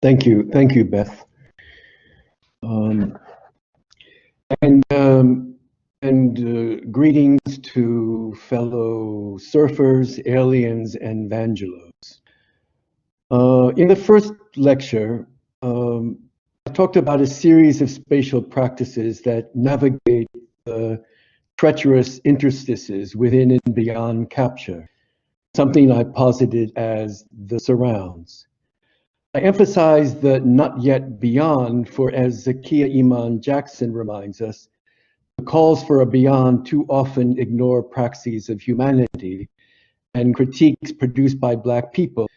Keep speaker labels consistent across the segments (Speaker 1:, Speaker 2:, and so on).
Speaker 1: Thank you, Beth. Greetings to fellow surfers, aliens, and vangelos. In the first lecture, I talked about a series of spatial practices that navigate the treacherous interstices within and beyond capture, something I posited as the surrounds. I emphasize the not yet beyond, for as Zakiya Iman Jackson reminds us, the calls for a beyond too often ignore praxis of humanity and critiques produced by Black people,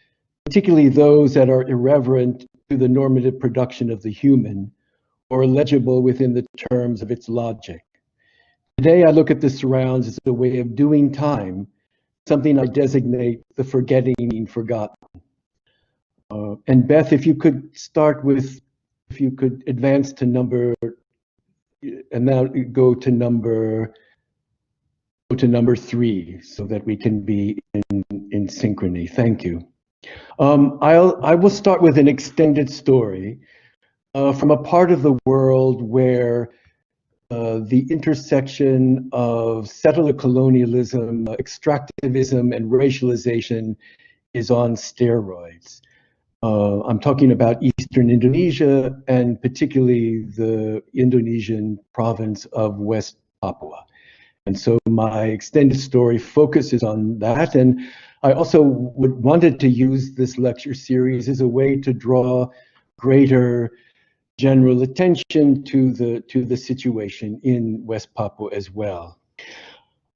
Speaker 1: particularly those that are irreverent to the normative production of the human or illegible within the terms of its logic. Today I look at the surrounds as a way of doing time, something I designate the forgetting forgotten. And Beth, if you could advance to number, and now go to number 3, so that we can be in synchrony. Thank you. I will start with an extended story from a part of the world where the intersection of settler colonialism, extractivism, and racialization is on steroids. I'm talking about Eastern Indonesia, and particularly the Indonesian province of West Papua. And so my extended story focuses on that. And I also wanted to use this lecture series as a way to draw greater general attention to the situation in West Papua as well.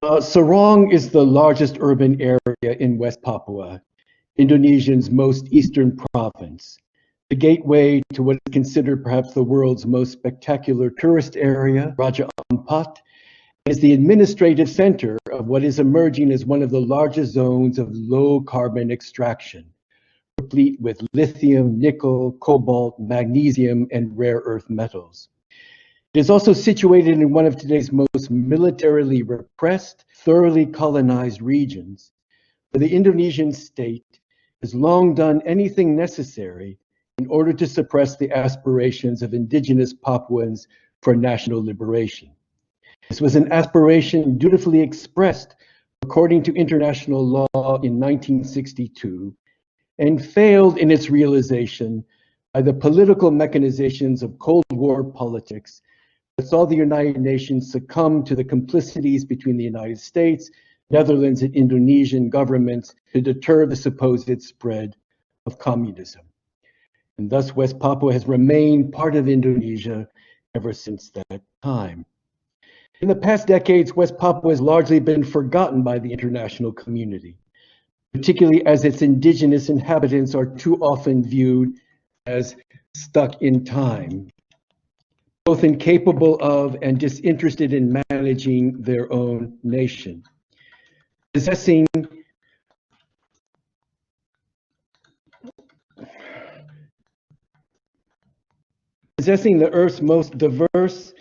Speaker 1: Sorong is the largest urban area in West Papua, Indonesia's most eastern province, the gateway to what is considered perhaps the world's most spectacular tourist area, Raja Ampat, is the administrative center of what is emerging as one of the largest zones of low carbon extraction, replete with lithium, nickel, cobalt, magnesium, and rare earth metals. It is also situated in one of today's most militarily repressed, thoroughly colonized regions, where the Indonesian state has long done anything necessary in order to suppress the aspirations of indigenous Papuans for national liberation. This was an aspiration dutifully expressed according to international law in 1962 and failed in its realization by the political mechanizations of Cold War politics that saw the United Nations succumb to the complicities between the United States, Netherlands, and Indonesian governments to deter the supposed spread of communism. And thus West Papua has remained part of Indonesia ever since that time. In the past decades, West Papua has largely been forgotten by the international community, particularly as its indigenous inhabitants are too often viewed as stuck in time, both incapable of and disinterested in managing their own nation. Possessing the Earth's most diverse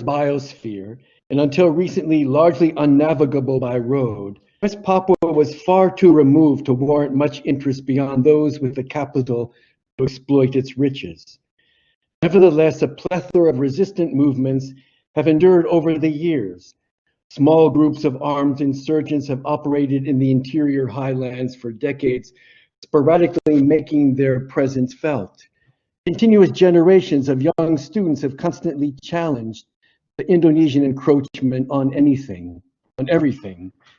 Speaker 1: biosphere, and until recently largely unnavigable by road, West Papua was far too removed to warrant much interest beyond those with the capital to exploit its riches. Nevertheless, a plethora of resistant movements have endured over the years. Small groups of armed insurgents have operated in the interior highlands for decades, sporadically making their presence felt. Continuous generations of young students have constantly challenged the Indonesian encroachment on everything,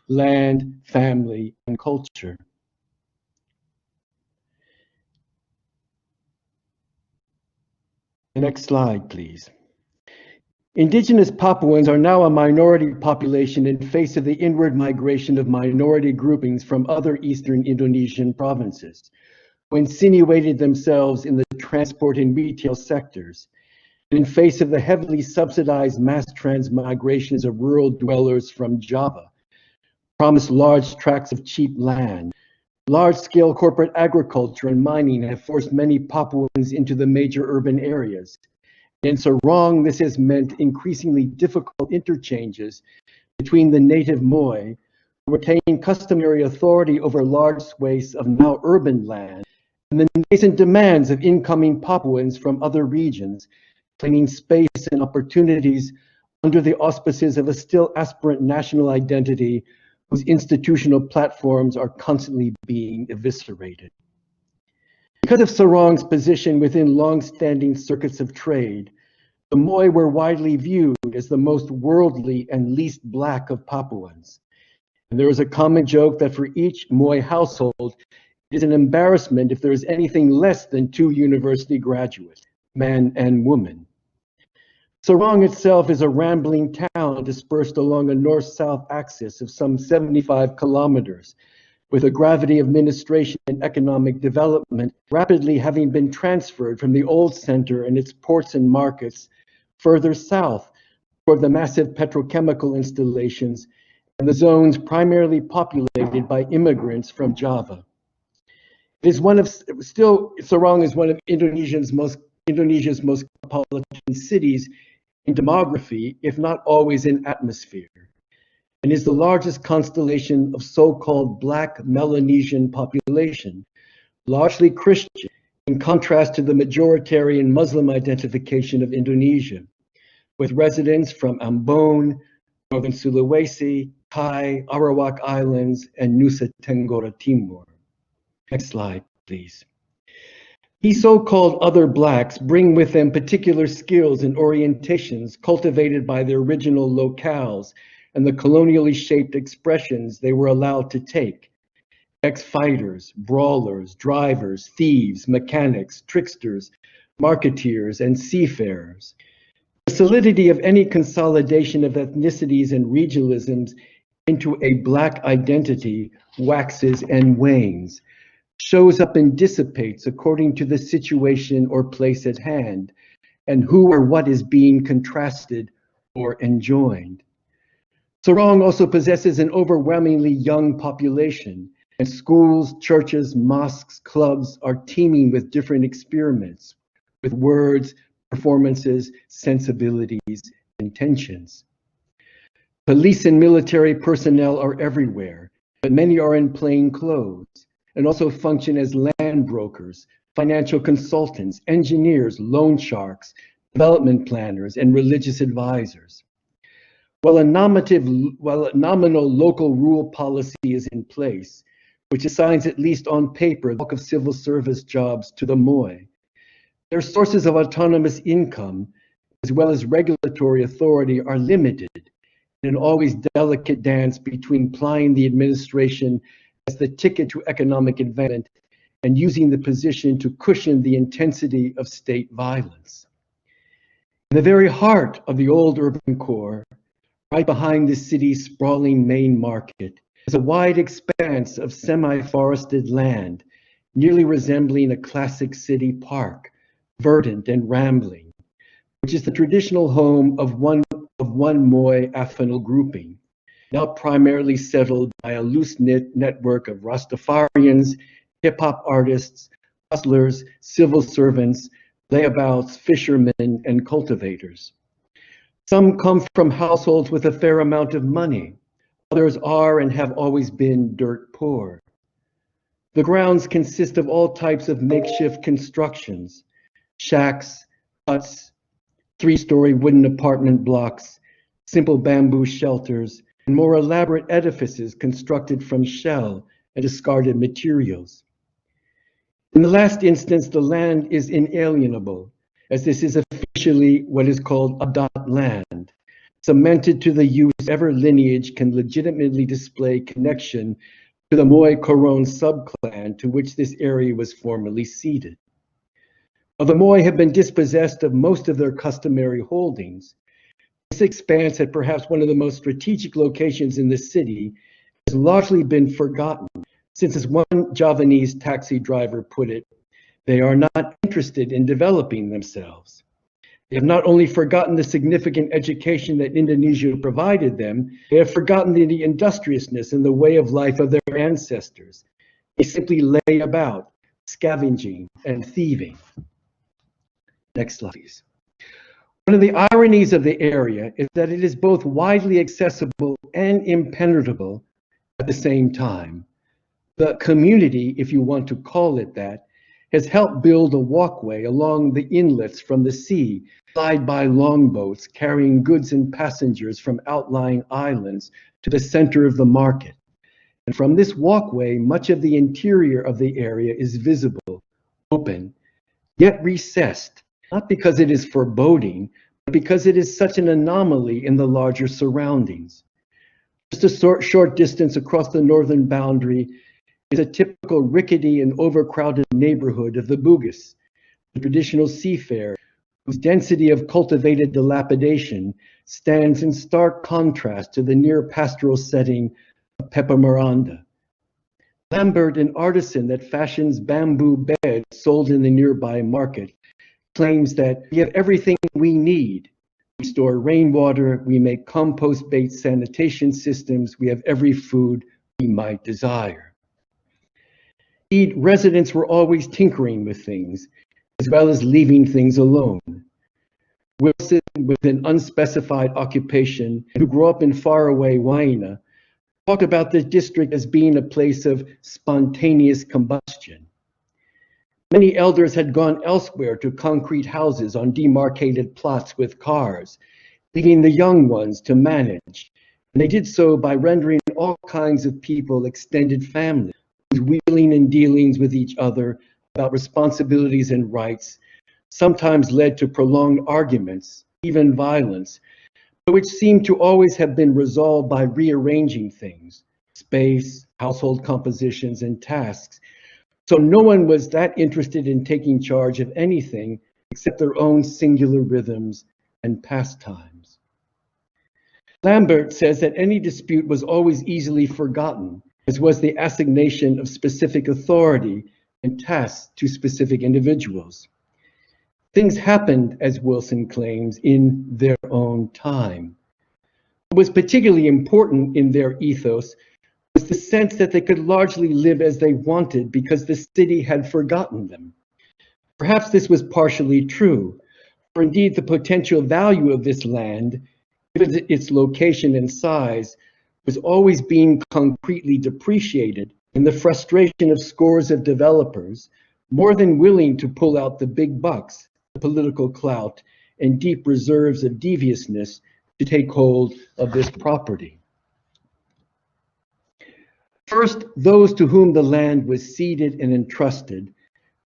Speaker 1: land, family, and culture. The next slide, please. Indigenous Papuans are now a minority population in face of the inward migration of minority groupings from other eastern Indonesian provinces, who insinuated themselves in the transport and retail sectors, in face of the heavily subsidized mass transmigrations of rural dwellers from Java, promised large tracts of cheap land. Large-scale corporate agriculture and mining have forced many Papuans into the major urban areas, In Sarong, this has meant increasingly difficult interchanges between the native Moy, who retain customary authority over large swathes of now urban land, and the nascent demands of incoming Papuans from other regions, claiming space and opportunities under the auspices of a still aspirant national identity whose institutional platforms are constantly being eviscerated. Because of Sarong's position within long-standing circuits of trade, the Moy were widely viewed as the most worldly and least black of Papuans. And there is a common joke that for each Moy household, it is an embarrassment if there is anything less than 2 university graduates, man and woman. Sarong itself is a rambling town dispersed along a north-south axis of some 75 kilometers, with a gravity of administration and economic development rapidly having been transferred from the old center and its ports and markets further south toward the massive petrochemical installations and the zones primarily populated by immigrants from Java. It is Sarong is one of Indonesia's most cosmopolitan cities in demography, if not always in atmosphere, and is the largest constellation of so-called Black Melanesian population, largely Christian, in contrast to the majoritarian Muslim identification of Indonesia, with residents from Ambon, Northern Sulawesi, Tai, Arawak Islands, and Nusa Tenggara Timur. Next slide, please. These so-called other blacks bring with them particular skills and orientations cultivated by their original locales and the colonially shaped expressions they were allowed to take. Ex-fighters, brawlers, drivers, thieves, mechanics, tricksters, marketeers, and seafarers. The solidity of any consolidation of ethnicities and regionalisms into a black identity waxes and wanes, shows up and dissipates according to the situation or place at hand, and who or what is being contrasted or enjoined. Sarong also possesses an overwhelmingly young population, and schools, churches, mosques, clubs are teeming with different experiments, with words, performances, sensibilities, and tensions. Police and military personnel are everywhere, but many are in plain clothes, and also function as land brokers, financial consultants, engineers, loan sharks, development planners, and religious advisors. While a nominal local rule policy is in place, which assigns at least on paper the bulk of civil service jobs to the Moy, their sources of autonomous income, as well as regulatory authority, are limited in an always delicate dance between plying the administration as the ticket to economic advancement and using the position to cushion the intensity of state violence. In the very heart of the old urban core, right behind the city's sprawling main market, is a wide expanse of semi-forested land, nearly resembling a classic city park, verdant and rambling, which is the traditional home of one Moy affinal grouping, now primarily settled by a loose-knit network of Rastafarians, hip-hop artists, hustlers, civil servants, layabouts, fishermen, and cultivators. Some come from households with a fair amount of money. Others are and have always been dirt poor. The grounds consist of all types of makeshift constructions, shacks, huts, 3-story wooden apartment blocks, simple bamboo shelters, and more elaborate edifices constructed from shell and discarded materials. In the last instance, the land is inalienable, as this is officially what is called Adat land, cemented to the use whatever lineage can legitimately display connection to the Moy Koron subclan to which this area was formerly ceded. While the Moy have been dispossessed of most of their customary holdings, this expanse at perhaps one of the most strategic locations in the city has largely been forgotten, since as one Javanese taxi driver put it, they are not interested in developing themselves. They have not only forgotten the significant education that Indonesia provided them, they have forgotten the industriousness and the way of life of their ancestors. They simply lay about, scavenging and thieving. Next slide, please. One of the ironies of the area is that it is both widely accessible and impenetrable at the same time. The community, if you want to call it that, has helped build a walkway along the inlets from the sea, plied by longboats carrying goods and passengers from outlying islands to the center of the market. And from this walkway, much of the interior of the area is visible, open, yet recessed, not because it is foreboding, but because it is such an anomaly in the larger surroundings. Just a short distance across the northern boundary is a typical rickety and overcrowded neighborhood of the Bugis, the traditional seafarer, whose density of cultivated dilapidation stands in stark contrast to the near pastoral setting of Pepa Miranda. Lambert, an artisan that fashions bamboo beds sold in the nearby market, claims that we have everything we need. We store rainwater, we make compost-based sanitation systems, we have every food we might desire. Indeed, residents were always tinkering with things, as well as leaving things alone. Wilson, with an unspecified occupation, who grew up in faraway Huayna, talked about the district as being a place of spontaneous combustion. Many elders had gone elsewhere to concrete houses on demarcated plots with cars, leaving the young ones to manage. And they did so by rendering all kinds of people extended family, whose wheeling and dealings with each other about responsibilities and rights sometimes led to prolonged arguments, even violence, but which seemed to always have been resolved by rearranging things, space, household compositions, and tasks. So no one was that interested in taking charge of anything except their own singular rhythms and pastimes. Lambert says that any dispute was always easily forgotten, as was the assignation of specific authority and tasks to specific individuals. Things happened, as Wilson claims, in their own time. What was particularly important in their ethos was the sense that they could largely live as they wanted because the city had forgotten them. Perhaps this was partially true, for indeed the potential value of this land, given its location and size, was always being concretely depreciated in the frustration of scores of developers, more than willing to pull out the big bucks, the political clout, and deep reserves of deviousness to take hold of this property. First, those to whom the land was ceded and entrusted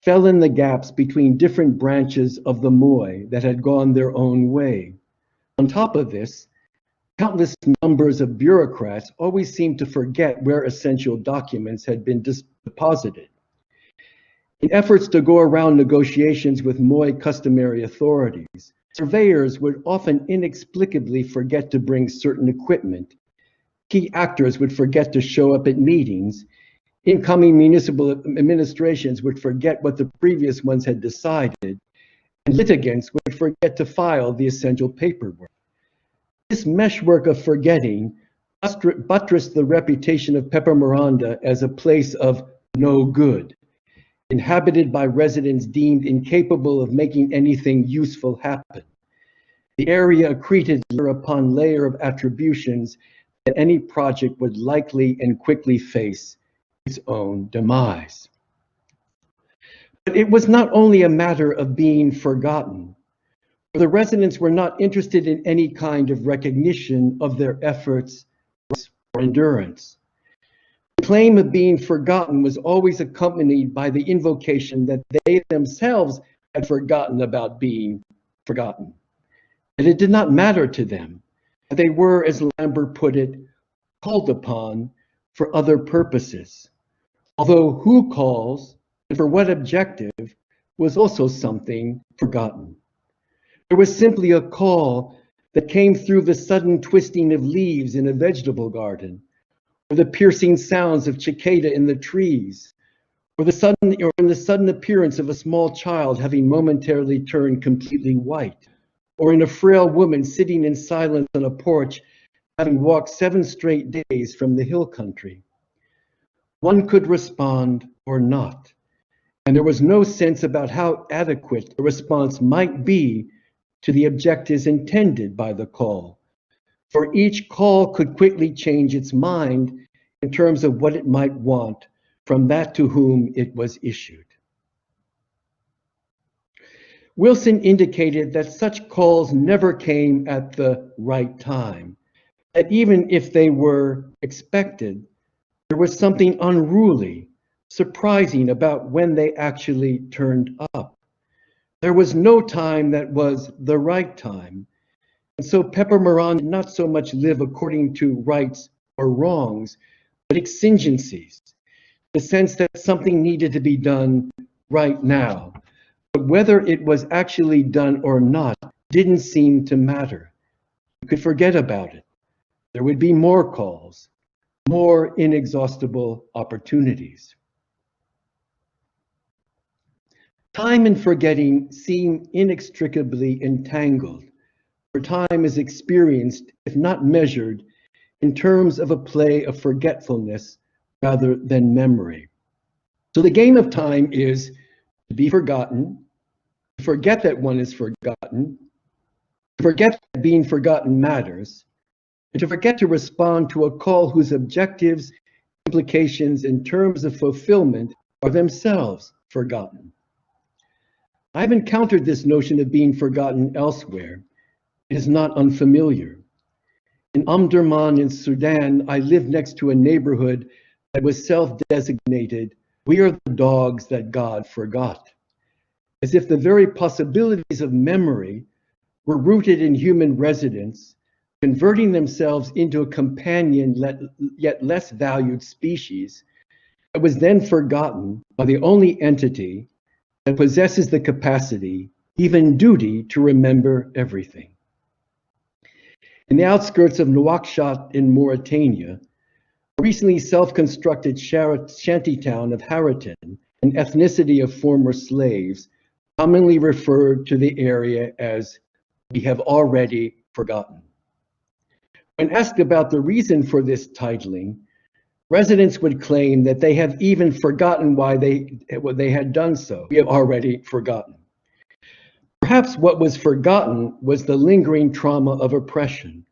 Speaker 1: fell in the gaps between different branches of the Moy that had gone their own way. On top of this, countless numbers of bureaucrats always seemed to forget where essential documents had been deposited. In efforts to go around negotiations with Moy customary authorities, surveyors would often inexplicably forget to bring certain equipment. Key actors would forget to show up at meetings. Incoming municipal administrations would forget what the previous ones had decided, and litigants would forget to file the essential paperwork. This meshwork of forgetting buttressed the reputation of Pepa Miranda as a place of no good, inhabited by residents deemed incapable of making anything useful happen. The area accreted layer upon layer of attributions that any project would likely and quickly face its own demise. But it was not only a matter of being forgotten. The residents were not interested in any kind of recognition of their efforts or endurance. The claim of being forgotten was always accompanied by the invocation that they themselves had forgotten about being forgotten, that it did not matter to them, that they were, as Lambert put it, called upon for other purposes. Although who calls and for what objective was also something forgotten. There was simply a call that came through the sudden twisting of leaves in a vegetable garden, or the piercing sounds of cicada in the trees, or in the sudden appearance of a small child having momentarily turned completely white, or in a frail woman sitting in silence on a porch, having walked 7 straight days from the hill country. One could respond or not, and there was no sense about how adequate the response might be to the objectives intended by the call, for each call could quickly change its mind in terms of what it might want from that to whom it was issued. Wilson indicated that such calls never came at the right time, that even if they were expected, there was something unruly, surprising about when they actually turned up. There was no time that was the right time. And so Pepper Moran did not so much live according to rights or wrongs, but exigencies, the sense that something needed to be done right now. But whether it was actually done or not didn't seem to matter. You could forget about it. There would be more calls, more inexhaustible opportunities. Time and forgetting seem inextricably entangled, for time is experienced, if not measured, in terms of a play of forgetfulness rather than memory. So the game of time is to be forgotten, to forget that one is forgotten, to forget that being forgotten matters, and to forget to respond to a call whose objectives, implications, and terms of fulfillment are themselves forgotten. I've encountered this notion of being forgotten elsewhere. It is not unfamiliar. In Omdurman in Sudan, I lived next to a neighborhood that was self-designated, "We are the dogs that God forgot," as if the very possibilities of memory were rooted in human residence, converting themselves into a companion yet less valued species that was then forgotten by the only entity that possesses the capacity, even duty, to remember everything. In the outskirts of Nouakchott in Mauritania, a recently self-constructed shantytown of Haratin, an ethnicity of former slaves, commonly referred to the area as "we have already forgotten." When asked about the reason for this titling, residents would claim that they have even forgotten why they had done so. "We have already forgotten." Perhaps what was forgotten was the lingering trauma of oppression,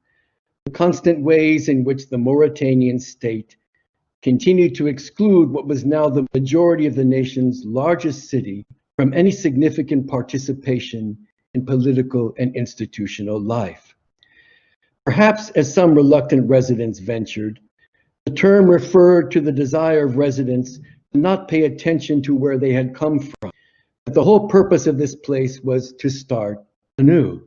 Speaker 1: the constant ways in which the Mauritanian state continued to exclude what was now the majority of the nation's largest city from any significant participation in political and institutional life. Perhaps, as some reluctant residents ventured, the term referred to the desire of residents to not pay attention to where they had come from, that the whole purpose of this place was to start anew.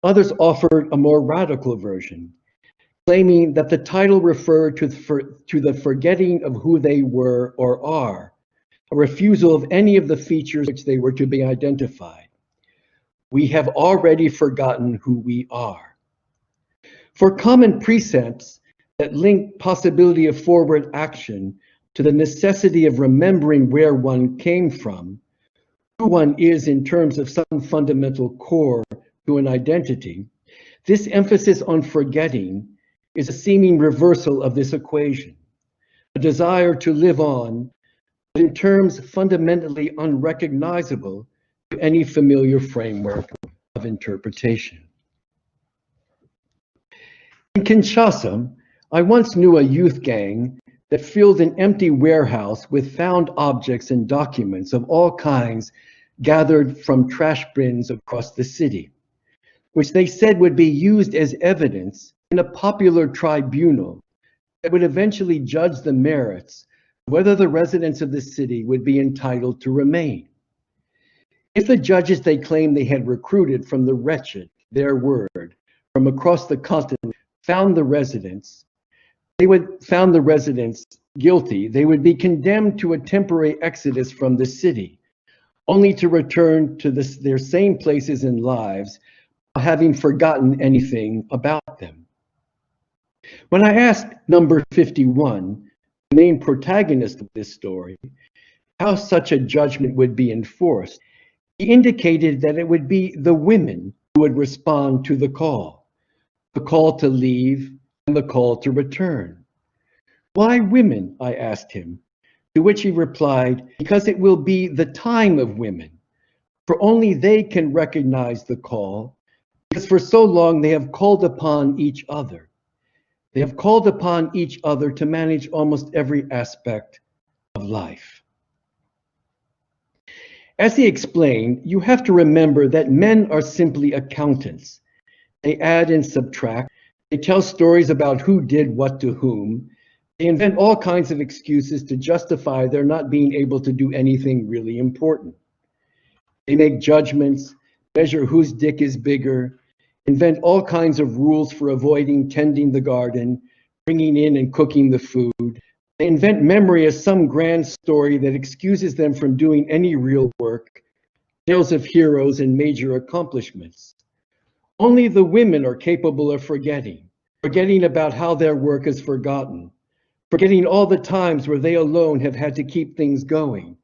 Speaker 1: Others offered a more radical version, claiming that the title referred to the forgetting of who they were or are, a refusal of any of the features which they were to be identified. We have already forgotten who we are. For common precepts that link possibility of forward action to the necessity of remembering where one came from, who one is in terms of some fundamental core to an identity, this emphasis on forgetting is a seeming reversal of this equation, a desire to live on, but in terms fundamentally unrecognizable to any familiar framework of interpretation. In Kinshasa, I once knew a youth gang that filled an empty warehouse with found objects and documents of all kinds gathered from trash bins across the city, which they said would be used as evidence in a popular tribunal that would eventually judge the merits of whether the residents of the city would be entitled to remain. If the judges they claimed they had recruited from the wretched, their word, from across the continent, found the residents guilty, they would be condemned to a temporary exodus from the city, only to return to their same places and lives, having forgotten anything about them. When I asked number 51, the main protagonist of this story, how such a judgment would be enforced, he indicated that it would be the women who would respond to the call to leave and the call to return. "Why women?" I asked him, to which he replied, "Because it will be the time of women. for only they can recognize the call, because for so long they have called upon each other. They have called upon each other to manage almost every aspect of life. As he explained, you have to remember that men are simply accountants. They add and subtract. They tell stories about who did what to whom. They invent all kinds of excuses to justify their not being able to do anything really important. They make judgments, measure whose dick is bigger, invent all kinds of rules for avoiding tending the garden, bringing in and cooking the food. They invent memory as some grand story that excuses them from doing any real work, tales of heroes and major accomplishments. Only the women are capable of forgetting about how their work is forgotten, forgetting all the times where they alone have had to keep things going,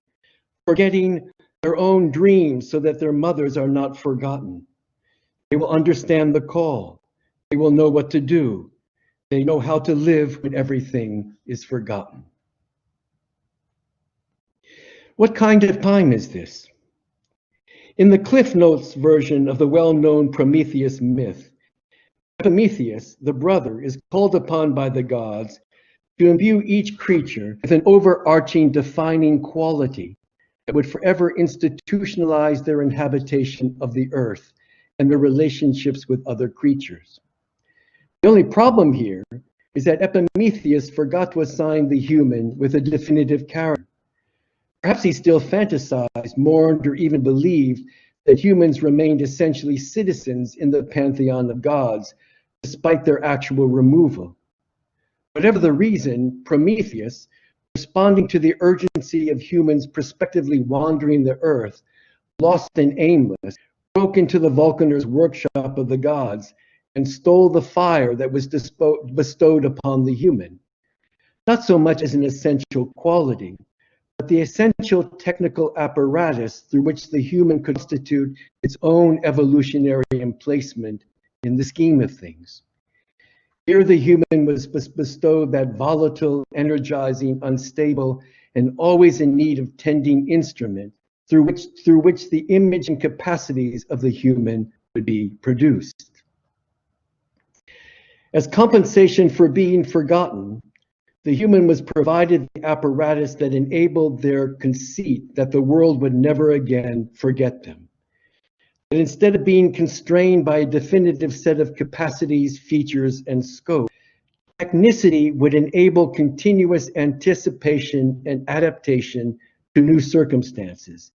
Speaker 1: forgetting their own dreams so that their mothers are not forgotten. They will understand the call. They will know what to do. They know how to live when everything is forgotten. What kind of time is this? In the Cliff Notes version of the well-known Prometheus myth, Prometheus, the brother, is called upon by the gods to imbue each creature with an overarching defining quality that would forever institutionalize their inhabitation of the earth and their relationships with other creatures. The only problem here is that Epimetheus forgot to assign the human with a definitive character. Perhaps he still fantasized, mourned, or even believed that humans remained essentially citizens in the pantheon of gods, despite their actual removal. Whatever the reason, Prometheus, responding to the urgency of humans prospectively wandering the earth, lost and aimless, broke into the Vulcaner's workshop of the gods and stole the fire that was bestowed upon the human. Not so much as an essential quality, but the essential technical apparatus through which the human could constitute its own evolutionary emplacement in the scheme of things. Here the human was bestowed that volatile, energizing, unstable, and always in need of tending instrument through which the image and capacities of the human would be produced. As compensation for being forgotten, the human was provided the apparatus that enabled their conceit that the world would never again forget them. And instead of being constrained by a definitive set of capacities, features, and scope, technicity would enable continuous anticipation and adaptation to new circumstances,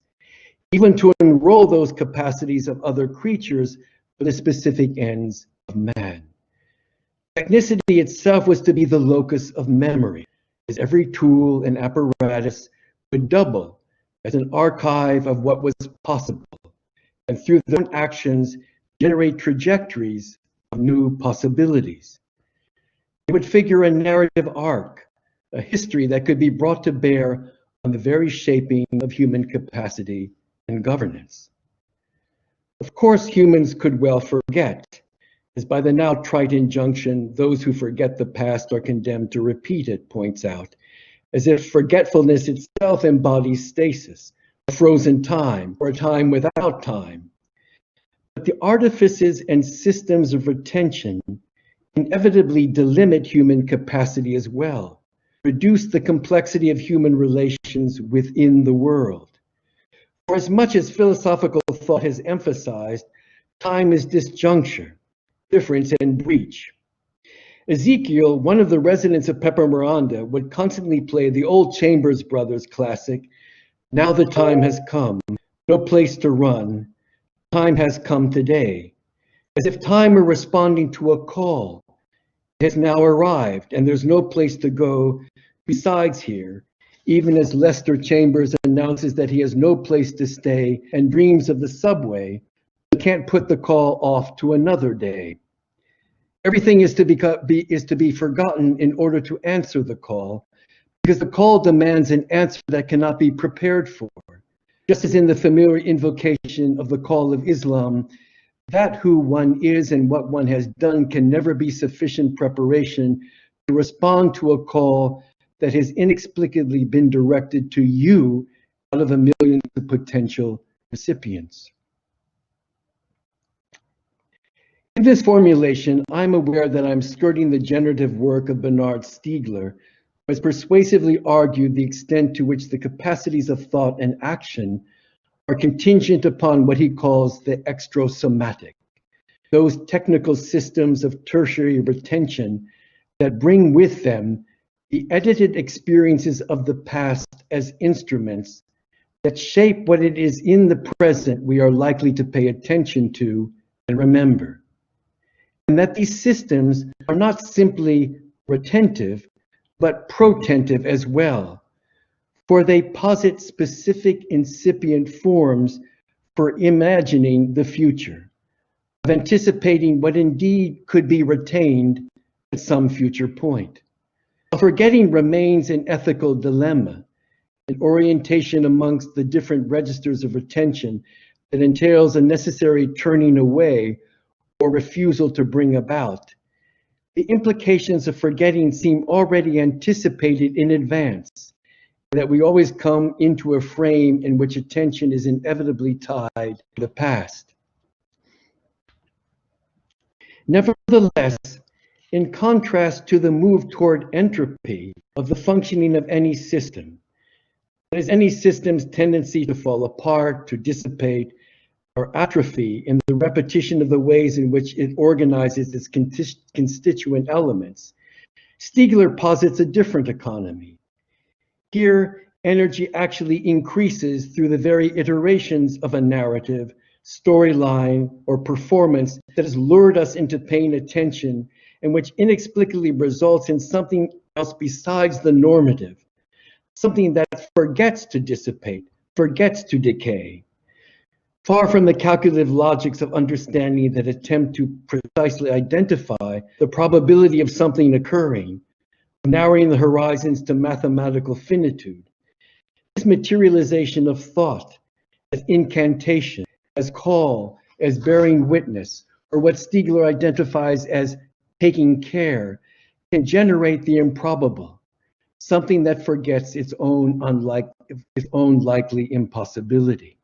Speaker 1: even to enroll those capacities of other creatures for the specific ends of man. Technicity itself was to be the locus of memory, as every tool and apparatus would double as an archive of what was possible, and through their own actions generate trajectories of new possibilities. It would figure a narrative arc, a history that could be brought to bear on the very shaping of human capacity and governance. Of course, humans could well forget, as by the now trite injunction, those who forget the past are condemned to repeat it, points out, as if forgetfulness itself embodies stasis, a frozen time, or a time without time. But the artifices and systems of retention inevitably delimit human capacity as well, reduce the complexity of human relations within the world. For as much as philosophical thought has emphasized, time is disjuncture, difference, and breach. Ezekiel, one of the residents of Pepper Miranda, would constantly play the old Chambers Brothers classic, "Now the time has come, no place to run, time has come today," as if time were responding to a call. It has now arrived, and there's no place to go besides here, even as Lester Chambers announces that he has no place to stay and dreams of the subway, but can't put the call off to another day. Everything is to be forgotten in order to answer the call, because the call demands an answer that cannot be prepared for. Just as in the familiar invocation of the call of Islam, that who one is and what one has done can never be sufficient preparation to respond to a call that has inexplicably been directed to you out of a million potential recipients. In this formulation, I'm aware that I'm skirting the generative work of Bernard Stiegler, who has persuasively argued the extent to which the capacities of thought and action are contingent upon what he calls the extrasomatic, those technical systems of tertiary retention that bring with them the edited experiences of the past as instruments that shape what it is in the present we are likely to pay attention to and remember. And that these systems are not simply retentive, but protentive as well, for they posit specific incipient forms for imagining the future, of anticipating what indeed could be retained at some future point. Forgetting remains an ethical dilemma, an orientation amongst the different registers of retention that entails a necessary turning away or refusal to bring about. The implications of forgetting seem already anticipated in advance, that we always come into a frame in which attention is inevitably tied to the past. Nevertheless, in contrast to the move toward entropy of the functioning of any system, that is, any system's tendency to fall apart, to dissipate, or atrophy in the repetition of the ways in which it organizes its constituent elements, Stiegler posits a different economy. Here, energy actually increases through the very iterations of a narrative, storyline, or performance that has lured us into paying attention and which inexplicably results in something else besides the normative, something that forgets to dissipate, forgets to decay. Far from the calculative logics of understanding that attempt to precisely identify the probability of something occurring, narrowing the horizons to mathematical finitude, this materialization of thought as incantation, as call, as bearing witness, or what Stiegler identifies as taking care, can generate the improbable, something that forgets its own likely impossibility.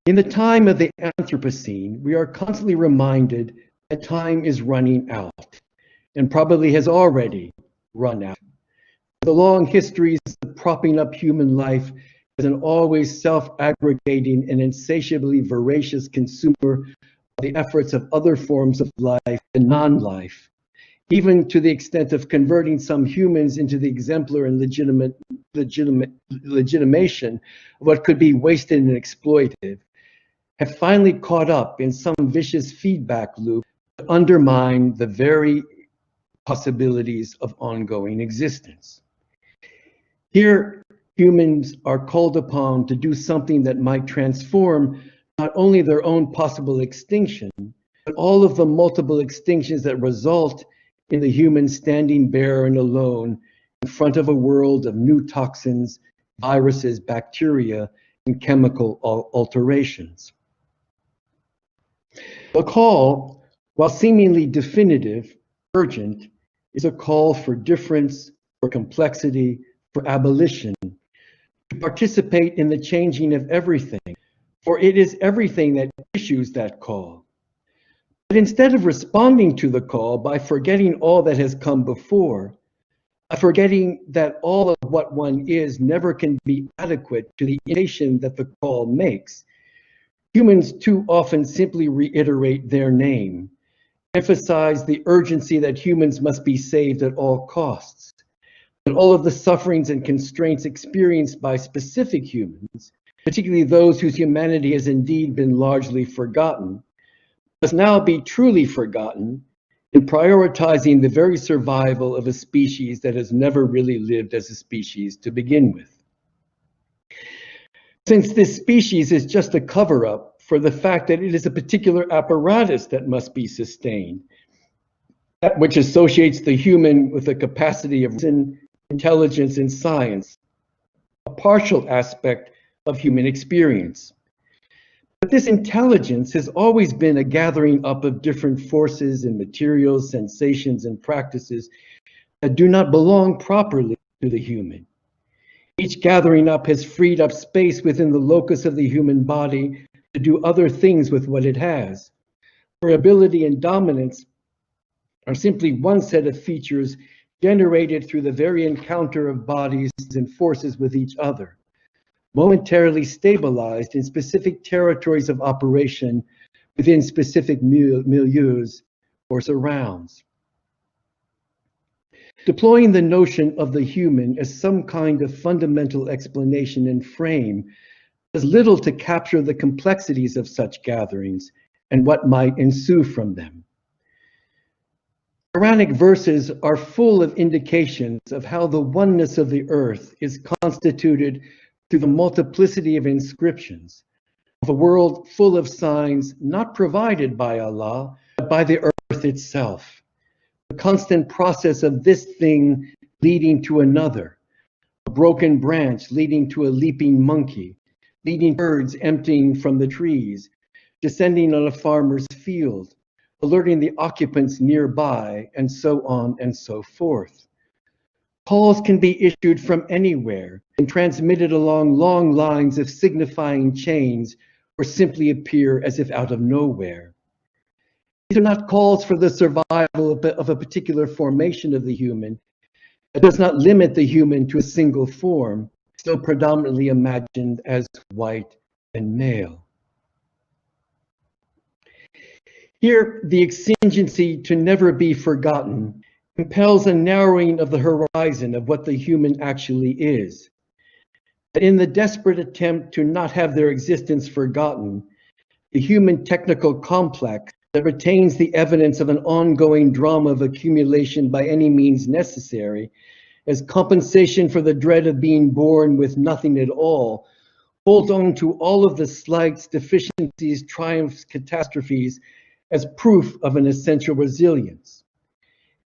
Speaker 1: In the time of the Anthropocene, we are constantly reminded that time is running out, and probably has already run out. The long histories of propping up human life as an always self-aggregating and insatiably voracious consumer of the efforts of other forms of life and non-life, even to the extent of converting some humans into the exemplar and legitimation of what could be wasted and exploited, have finally caught up in some vicious feedback loop to undermine the very possibilities of ongoing existence. Here, humans are called upon to do something that might transform not only their own possible extinction, but all of the multiple extinctions that result in the human standing bare and alone in front of a world of new toxins, viruses, bacteria, and chemical alterations. The call, while seemingly definitive, urgent, is a call for difference, for complexity, for abolition, to participate in the changing of everything, for it is everything that issues that call. But instead of responding to the call by forgetting all that has come before, by forgetting that all of what one is never can be adequate to the invitation that the call makes, humans too often simply reiterate their name, emphasize the urgency that humans must be saved at all costs, that all of the sufferings and constraints experienced by specific humans, particularly those whose humanity has indeed been largely forgotten, must now be truly forgotten in prioritizing the very survival of a species that has never really lived as a species to begin with. Since this species is just a cover-up for the fact that it is a particular apparatus that must be sustained, that which associates the human with the capacity of reason, intelligence, and science, a partial aspect of human experience. But this intelligence has always been a gathering up of different forces and materials, sensations, and practices that do not belong properly to the human. Each gathering up has freed up space within the locus of the human body to do other things with what it has, where ability and dominance are simply one set of features generated through the very encounter of bodies and forces with each other, momentarily stabilized in specific territories of operation within specific milieus or surrounds. Deploying the notion of the human as some kind of fundamental explanation and frame does little to capture the complexities of such gatherings and what might ensue from them. Quranic verses are full of indications of how the oneness of the earth is constituted through the multiplicity of inscriptions, of a world full of signs not provided by Allah, but by the earth itself. The constant process of this thing leading to another, a broken branch leading to a leaping monkey, leading birds emptying from the trees, descending on a farmer's field, alerting the occupants nearby, and so on and so forth. Calls can be issued from anywhere and transmitted along long lines of signifying chains, or simply appear as if out of nowhere. These are not calls for the survival of a particular formation of the human. It does not limit the human to a single form, still predominantly imagined as white and male. Here, the exigency to never be forgotten compels a narrowing of the horizon of what the human actually is. In the desperate attempt to not have their existence forgotten, the human technical complex that retains the evidence of an ongoing drama of accumulation by any means necessary, as compensation for the dread of being born with nothing at all, holds on to all of the slights, deficiencies, triumphs, catastrophes as proof of an essential resilience.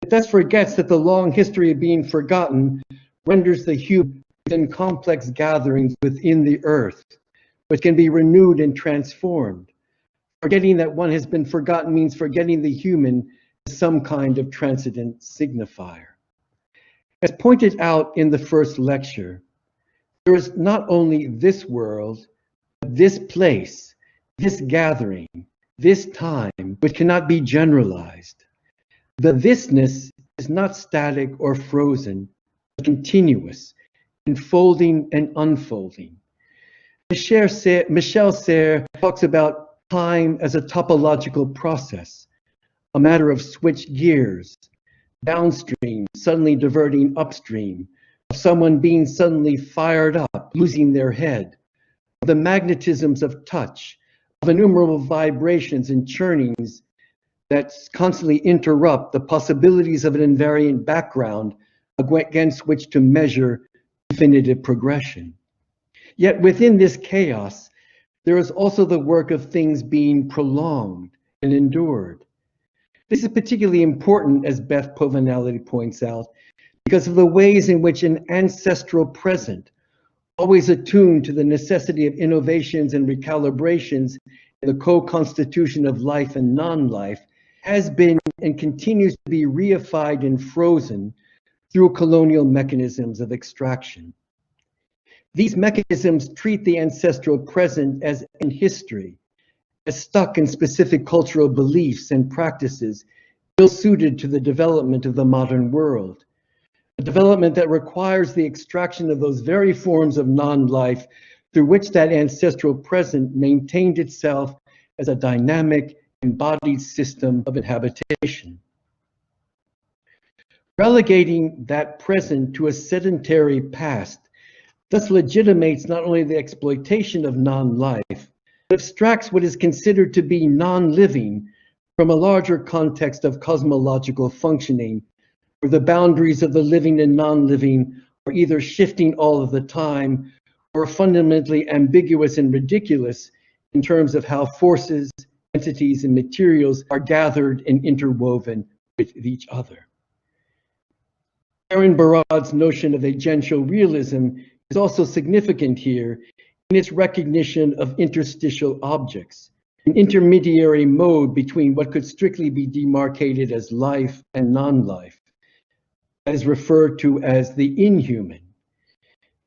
Speaker 1: It thus forgets that the long history of being forgotten renders the human within complex gatherings within the earth, which can be renewed and transformed. Forgetting that one has been forgotten means forgetting the human as some kind of transcendent signifier. As pointed out in the first lecture, there is not only this world, but this place, this gathering, this time, which cannot be generalized. The thisness is not static or frozen, but continuous, enfolding and unfolding. Michel Serres talks about time as a topological process, a matter of switched gears, downstream, suddenly diverting upstream, of someone being suddenly fired up, losing their head, of the magnetisms of touch, of innumerable vibrations and churnings that constantly interrupt the possibilities of an invariant background against which to measure definitive progression. Yet within this chaos, there is also the work of things being prolonged and endured. This is particularly important, as Beth Povinelli points out, because of the ways in which an ancestral present, always attuned to the necessity of innovations and recalibrations in the co-constitution of life and non-life, has been and continues to be reified and frozen through colonial mechanisms of extraction. These mechanisms treat the ancestral present as in history, as stuck in specific cultural beliefs and practices ill-suited to the development of the modern world, a development that requires the extraction of those very forms of non-life through which that ancestral present maintained itself as a dynamic, embodied system of inhabitation. Relegating that present to a sedentary past thus legitimates not only the exploitation of non-life, but abstracts what is considered to be non-living from a larger context of cosmological functioning, where the boundaries of the living and non-living are either shifting all of the time or fundamentally ambiguous and ridiculous in terms of how forces, entities, and materials are gathered and interwoven with each other. Aaron Barad's notion of agential realism is also significant here in its recognition of interstitial objects, an intermediary mode between what could strictly be demarcated as life and non-life, that is referred to as the inhuman.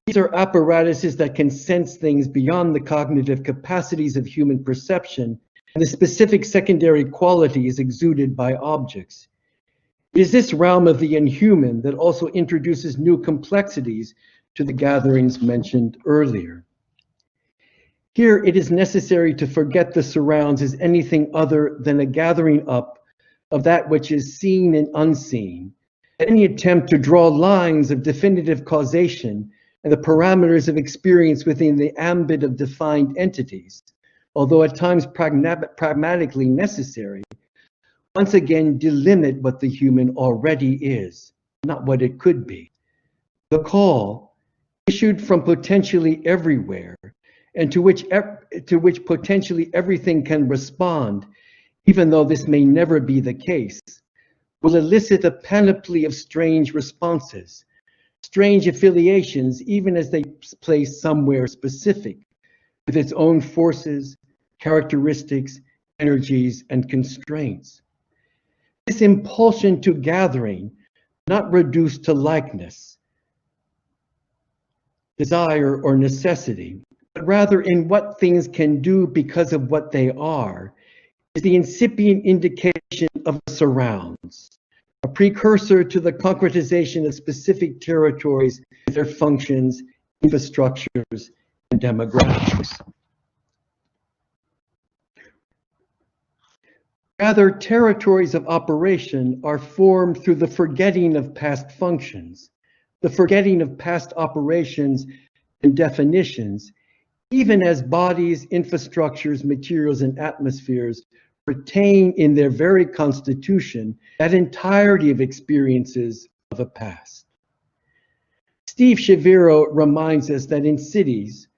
Speaker 1: These are apparatuses that can sense things beyond the cognitive capacities of human perception and the specific secondary qualities exuded by objects. It is this realm of the inhuman that also introduces new complexities to the gatherings mentioned earlier. Here, it is necessary to forget the surrounds as anything other than a gathering up of that which is seen and unseen. Any attempt to draw lines of definitive causation and the parameters of experience within the ambit of defined entities, although at times pragmatically necessary, once again delimit what the human already is, not what it could be. The call, issued from potentially everywhere, and to which potentially everything can respond, even though this may never be the case, will elicit a panoply of strange responses, strange affiliations, even as they place somewhere specific, with its own forces, characteristics, energies, and constraints. This impulsion to gathering, not reduced to likeness, desire, or necessity, but rather in what things can do because of what they are, is the incipient indication of the surrounds, a precursor to the concretization of specific territories with their functions, infrastructures, and demographics. Rather, territories of operation are formed through the forgetting of past functions, the forgetting of past operations and definitions, even as bodies, infrastructures, materials, and atmospheres retain in their very constitution that entirety of experiences of a past. Steve Shaviro reminds us that in cities,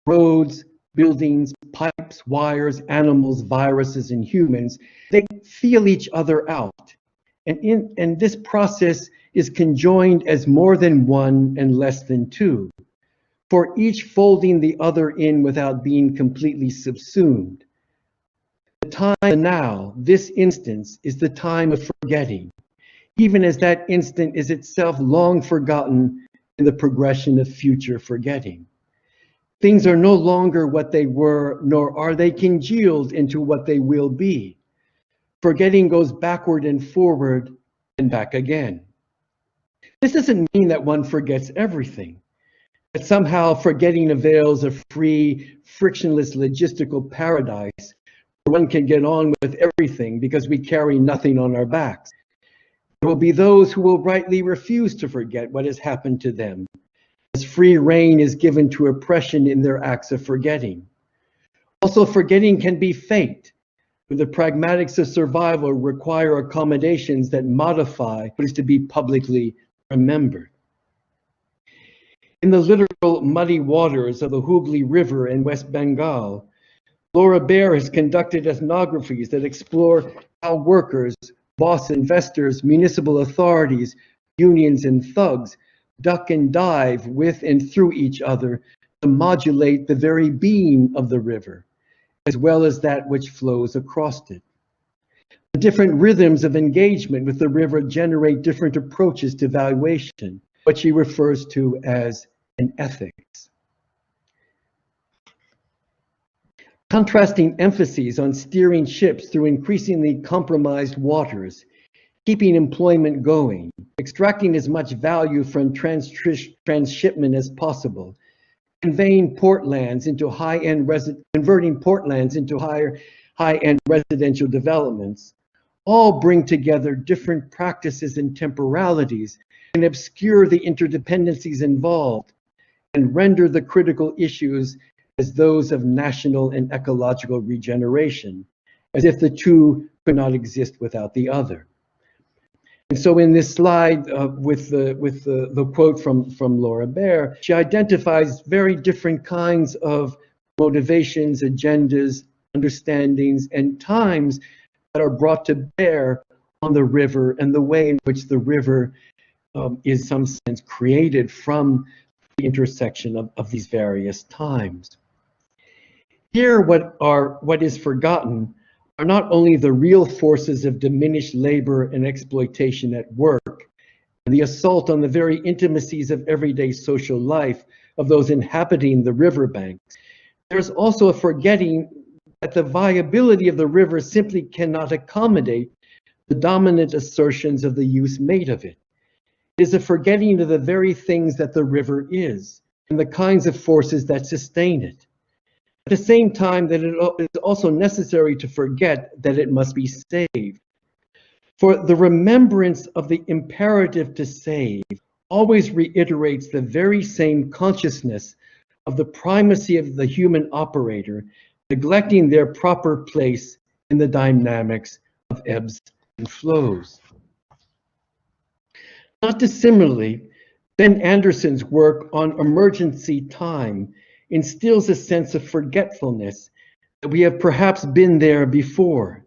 Speaker 1: roads, buildings, pipes, wires, animals, viruses, and humans, they feel each other out. And this process is conjoined as more than one and less than two, for each folding the other in without being completely subsumed. The time now, this instance, is the time of forgetting, even as that instant is itself long forgotten in the progression of future forgetting. Things are no longer what they were, nor are they congealed into what they will be. Forgetting goes backward and forward and back again. This doesn't mean that one forgets everything, that somehow forgetting avails a free, frictionless logistical paradise where one can get on with everything because we carry nothing on our backs. There will be those who will rightly refuse to forget what has happened to them, as free rein is given to oppression in their acts of forgetting. Also, forgetting can be fate, where the pragmatics of survival require accommodations that modify what is to be publicly remembered. In the literal muddy waters of the Hooghly River in West Bengal, Laura Baer has conducted ethnographies that explore how workers, boss investors, municipal authorities, unions, and thugs duck and dive with and through each other to modulate the very being of the river, as well as that which flows across it. The different rhythms of engagement with the river generate different approaches to valuation, what she refers to as an ethics. Contrasting emphases on steering ships through increasingly compromised waters, keeping employment going, extracting as much value from transshipment as possible, converting portlands into high-end residential developments, all bring together different practices and temporalities and obscure the interdependencies involved and render the critical issues as those of national and ecological regeneration, as if the two could not exist without the other. And so in this slide with the quote from Laura Baer, she identifies very different kinds of motivations, agendas, understandings, and times that are brought to bear on the river and the way in which the river is, in some sense, created from the intersection of these various times. Here, what is forgotten are not only the real forces of diminished labor and exploitation at work, and the assault on the very intimacies of everyday social life of those inhabiting the riverbanks, there's also a forgetting that the viability of the river simply cannot accommodate the dominant assertions of the use made of it. It is a forgetting of the very things that the river is and the kinds of forces that sustain it. At the same time that it is also necessary to forget that it must be saved. For the remembrance of the imperative to save always reiterates the very same consciousness of the primacy of the human operator, neglecting their proper place in the dynamics of ebbs and flows. Not dissimilarly, Ben Anderson's work on emergency time instills a sense of forgetfulness that we have perhaps been there before,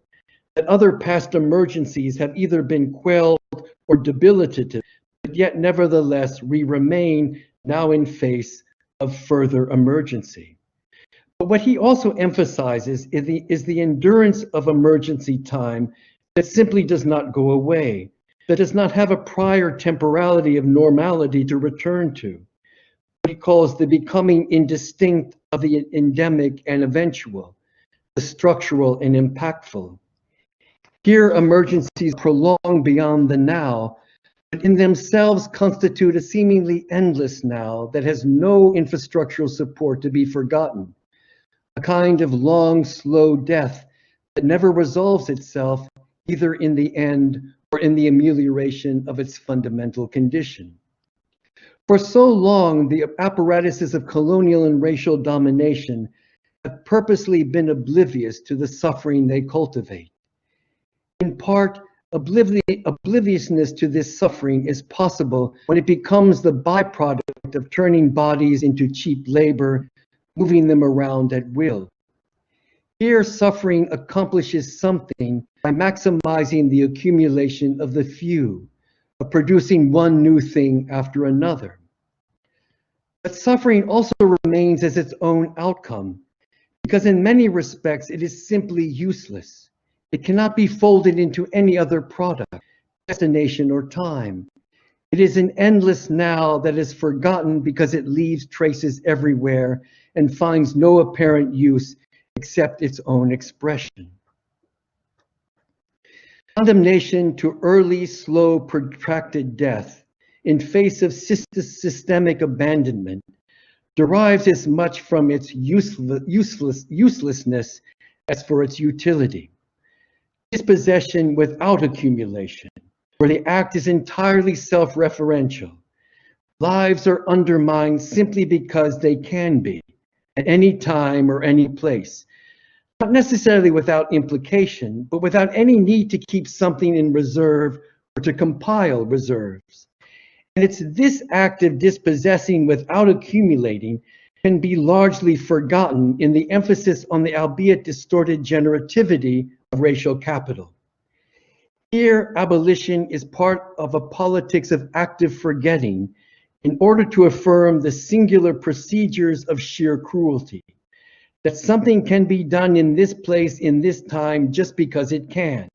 Speaker 1: that other past emergencies have either been quelled or debilitated, but yet nevertheless we remain now in face of further emergency. But what he also emphasizes is the endurance of emergency time that simply does not go away, that does not have a prior temporality of normality to return to. What he calls the becoming indistinct of the endemic and eventual, the structural and impactful. Here, emergencies prolong beyond the now, but in themselves constitute a seemingly endless now that has no infrastructural support to be forgotten, a kind of long, slow death that never resolves itself either in the end or in the amelioration of its fundamental condition. For so long, the apparatuses of colonial and racial domination have purposely been oblivious to the suffering they cultivate. In part, obliviousness to this suffering is possible when it becomes the byproduct of turning bodies into cheap labor, moving them around at will. Here, suffering accomplishes something by maximizing the accumulation of the few, of producing one new thing after another. But suffering also remains as its own outcome, because in many respects it is simply useless. It cannot be folded into any other product, destination, or time. It is an endless now that is forgotten because it leaves traces everywhere and finds no apparent use except its own expression. Condemnation to early, slow, protracted death in face of systemic abandonment derives as much from its uselessness as for its utility. Dispossession without accumulation, where the act is entirely self-referential. Lives are undermined simply because they can be, at any time or any place, not necessarily without implication, but without any need to keep something in reserve or to compile reserves. And it's this act of dispossessing without accumulating can be largely forgotten in the emphasis on the albeit distorted generativity of racial capital. Here, abolition is part of a politics of active forgetting in order to affirm the singular procedures of sheer cruelty, that something can be done in this place, in this time, just because it can,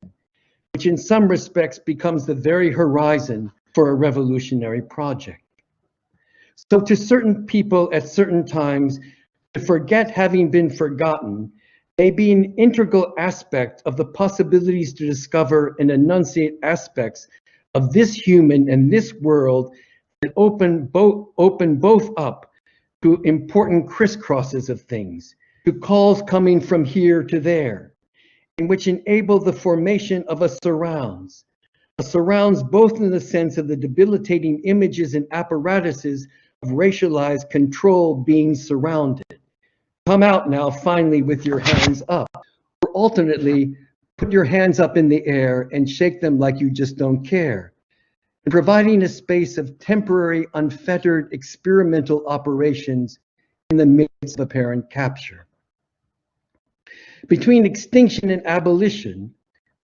Speaker 1: which in some respects becomes the very horizon for a revolutionary project. So to certain people at certain times, to forget having been forgotten may be an integral aspect of the possibilities to discover and enunciate aspects of this human and this world that open both up to important crisscrosses of things, to calls coming from here to there, and which enable the formation of a surrounds both in the sense of the debilitating images and apparatuses of racialized control being surrounded. Come out now finally with your hands up, or alternately, put your hands up in the air and shake them like you just don't care, and providing a space of temporary, unfettered experimental operations in the midst of apparent capture. Between extinction and abolition,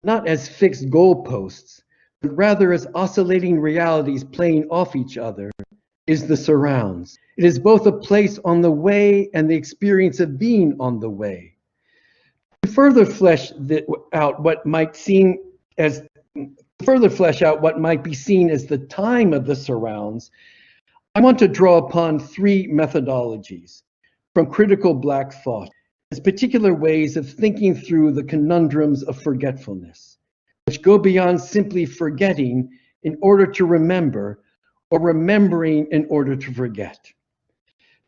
Speaker 1: not as fixed goalposts, but rather as oscillating realities playing off each other, is the surrounds. It is both a place on the way and the experience of being on the way. To further flesh out what might be seen as the time of the surrounds, I want to draw upon three methodologies from critical Black thought as particular ways of thinking through the conundrums of forgetfulness, which go beyond simply forgetting in order to remember or remembering in order to forget.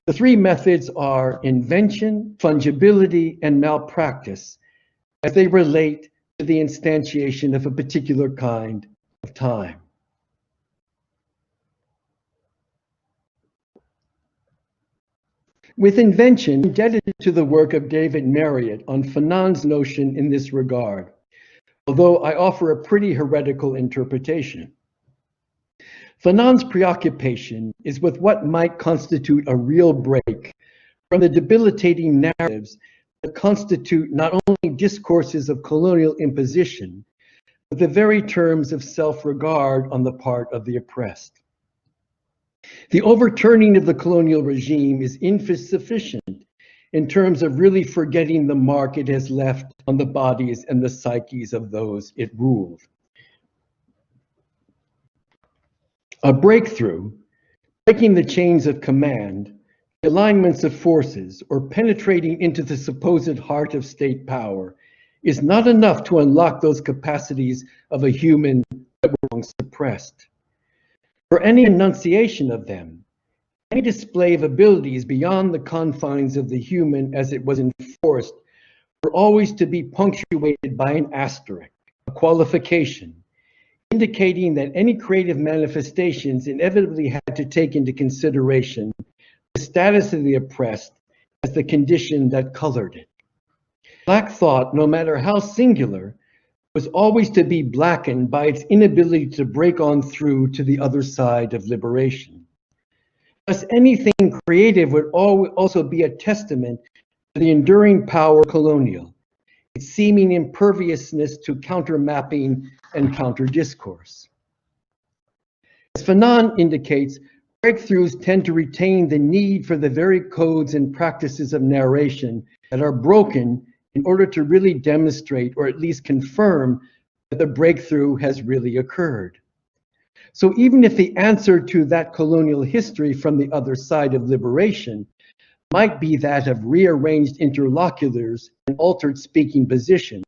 Speaker 1: The three methods are invention, fungibility, and malpractice as they relate to the instantiation of a particular kind of time. With invention, indebted to the work of David Myriad on Fanon's notion in this regard, although I offer a pretty heretical interpretation. Fanon's preoccupation is with what might constitute a real break from the debilitating narratives that constitute not only discourses of colonial imposition, but the very terms of self-regard on the part of the oppressed. The overturning of the colonial regime is insufficient in terms of really forgetting the mark it has left on the bodies and the psyches of those it ruled. A breakthrough, breaking the chains of command, the alignments of forces, or penetrating into the supposed heart of state power, is not enough to unlock those capacities of a human that were long suppressed. For any enunciation of them, any display of abilities beyond the confines of the human as it was enforced, were always to be punctuated by an asterisk, a qualification, indicating that any creative manifestations inevitably had to take into consideration the status of the oppressed as the condition that colored it. Black thought, no matter how singular, was always to be blackened by its inability to break on through to the other side of liberation. Thus, anything creative would also be a testament to the enduring power colonial, its seeming imperviousness to counter-mapping and counter-discourse. As Fanon indicates, breakthroughs tend to retain the need for the very codes and practices of narration that are broken in order to really demonstrate or at least confirm that the breakthrough has really occurred. So even if the answer to that colonial history from the other side of liberation might be that of rearranged interlocutors and altered speaking position,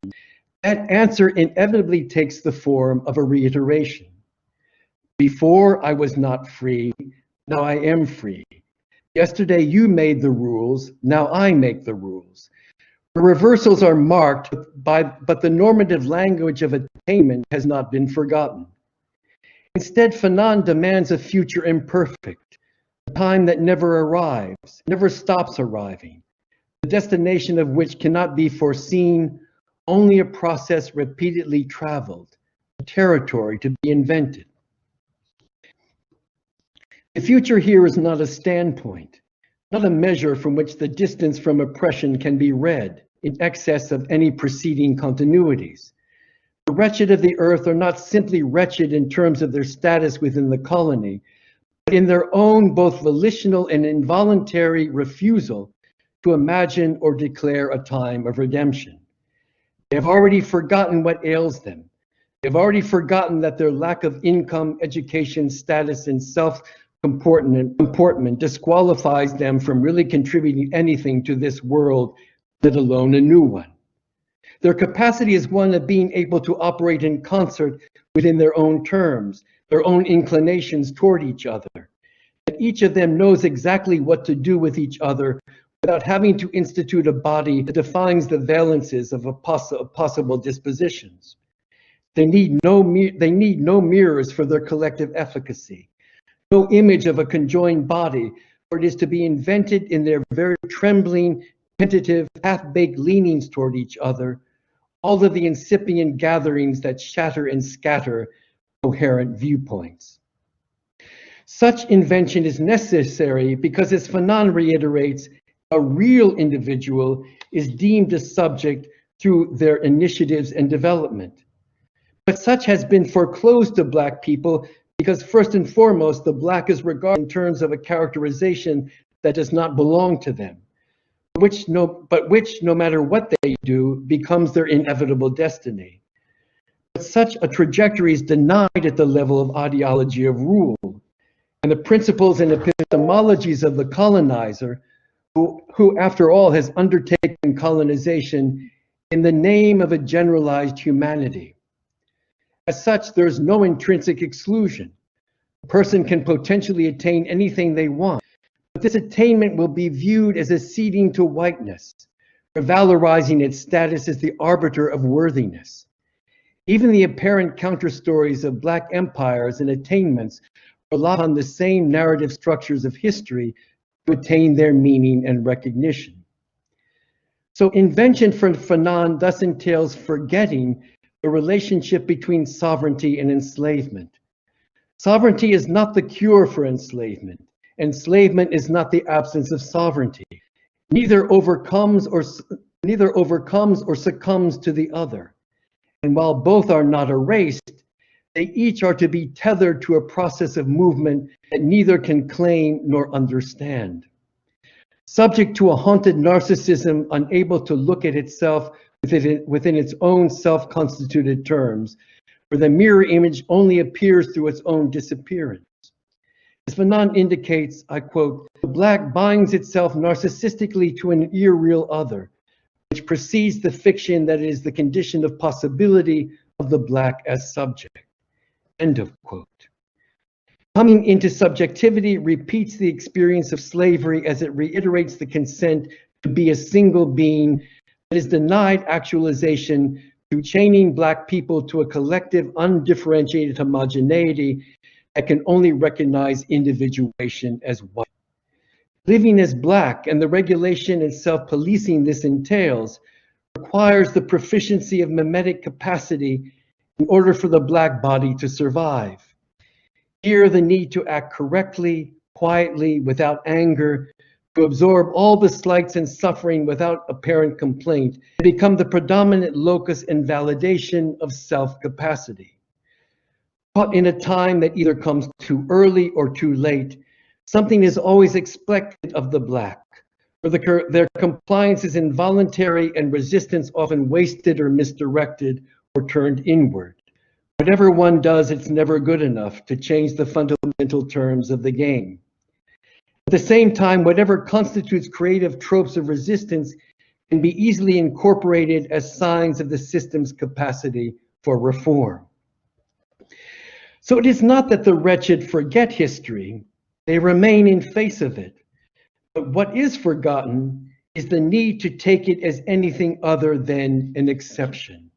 Speaker 1: that answer inevitably takes the form of a reiteration. Before I was not free, now I am free. Yesterday you made the rules, now I make the rules. The reversals are marked but the normative language of attainment has not been forgotten. Instead, Fanon demands a future imperfect, a time that never arrives, never stops arriving, the destination of which cannot be foreseen, only a process repeatedly traveled, a territory to be invented. The future here is not a standpoint, not a measure from which the distance from oppression can be read in excess of any preceding continuities. The wretched of the earth are not simply wretched in terms of their status within the colony, but in their own both volitional and involuntary refusal to imagine or declare a time of redemption. They have already forgotten what ails them. They've already forgotten that their lack of income, education, status, and self-comportment disqualifies them from really contributing anything to this world, let alone a new one. Their capacity is one of being able to operate in concert within their own terms, their own inclinations toward each other. That each of them knows exactly what to do with each other without having to institute a body that defines the valences of possible dispositions. They need no mirrors for their collective efficacy, no image of a conjoined body, for it is to be invented in their very trembling, tentative, half-baked leanings toward each other, all of the incipient gatherings that shatter and scatter coherent viewpoints. Such invention is necessary because, as Fanon reiterates, a real individual is deemed a subject through their initiatives and development. But such has been foreclosed to Black people because, first and foremost, the Black is regarded in terms of a characterization that does not belong to them, which, no matter what they do, becomes their inevitable destiny. But such a trajectory is denied at the level of ideology of rule. and the principles and epistemologies of the colonizer, who after all has undertaken colonization in the name of a generalized humanity. As such, there is no intrinsic exclusion. A person can potentially attain anything they want, but this attainment will be viewed as acceding to whiteness, or valorizing its status as the arbiter of worthiness. Even the apparent counterstories of Black empires and attainments rely on the same narrative structures of history to attain their meaning and recognition. So invention for Fanon thus entails forgetting the relationship between sovereignty and enslavement. Sovereignty is not the cure for enslavement. Enslavement is not the absence of sovereignty. Neither overcomes or succumbs to the other. And while both are not erased, they each are to be tethered to a process of movement that neither can claim nor understand. Subject to a haunted narcissism unable to look at itself within its own self-constituted terms, where the mirror image only appears through its own disappearance. As Fanon indicates, I quote, "The Black binds itself narcissistically to an irreal other, which precedes the fiction that is the condition of possibility of the Black as subject." End of quote. Coming into subjectivity repeats the experience of slavery as it reiterates the consent to be a single being that is denied actualization through chaining Black people to a collective undifferentiated homogeneity that can only recognize individuation as white. Living as Black and the regulation and self-policing this entails requires the proficiency of mimetic capacity in order for the Black body to survive. Here, the need to act correctly, quietly, without anger, to absorb all the slights and suffering without apparent complaint, become the predominant locus and validation of self-capacity. Caught in a time that either comes too early or too late, something is always expected of the Black, for their compliance is involuntary and resistance often wasted or misdirected or turned inward. Whatever one does, it's never good enough to change the fundamental terms of the game. At the same time, whatever constitutes creative tropes of resistance can be easily incorporated as signs of the system's capacity for reform. So it is not that the wretched forget history, they remain in face of it. But what is forgotten is the need to take it as anything other than an exception.